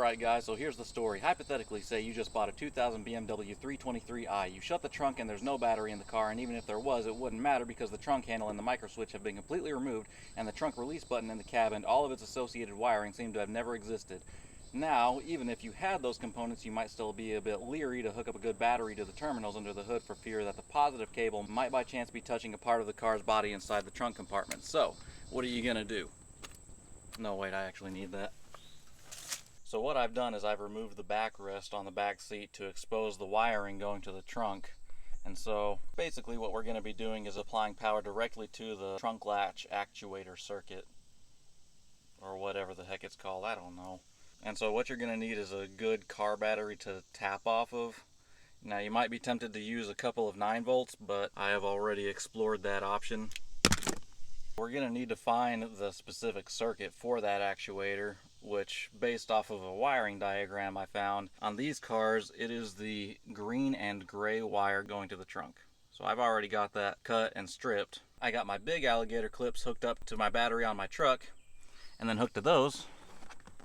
Alright guys, so here's the story. Hypothetically, say you just bought a 2000 BMW 323i. You shut the trunk and there's no battery in the car, and even if there was, it wouldn't matter because the trunk handle and the microswitch have been completely removed, and the trunk release button in the cab and all of its associated wiring seem to have never existed. Now, even if you had those components, you might still be a bit leery to hook up a good battery to the terminals under the hood for fear that the positive cable might by chance be touching a part of the car's body inside the trunk compartment. So, what are you going to do? No, wait, I actually need that. So what I've done is I've removed the backrest on the back seat to expose the wiring going to the trunk. And so basically what we're going to be doing is applying power directly to the trunk latch actuator circuit, or whatever the heck it's called, I don't know. And so what you're going to need is a good car battery to tap off of. Now you might be tempted to use a couple of 9 volts, but I have already explored that option. We're going to need to find the specific circuit for that actuator, which, based off of a wiring diagram I found, on these cars it is the green and gray wire going to the trunk. So I've already got that cut and stripped. I got my big alligator clips hooked up to my battery on my truck, and then hooked to those,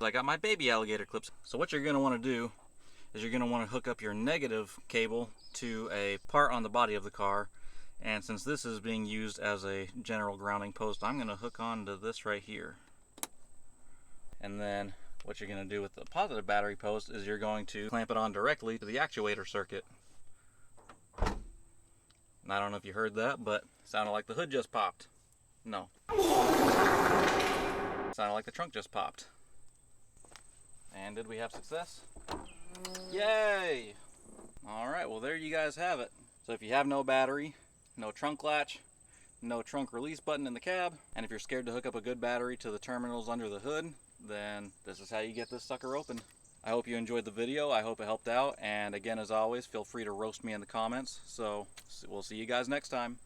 I got my baby alligator clips. So what you're going to want to do is you're going to want to hook up your negative cable to a part on the body of the car. And since this is being used as a general grounding post, I'm going to hook on to this right here. And then what you're going to do with the positive battery post is you're going to clamp it on directly to the actuator circuit. And I don't know if you heard that, but it sounded like the hood just popped. No. It sounded like the trunk just popped. And did we have success? Yay! Alright, well there you guys have it. So if you have no battery, no trunk latch, no trunk release button in the cab, and if you're scared to hook up a good battery to the terminals under the hood, then this is how you get this sucker open. I hope you enjoyed the video. I hope it helped out, and again, as always, feel free to roast me in the comments. So we'll see you guys next time.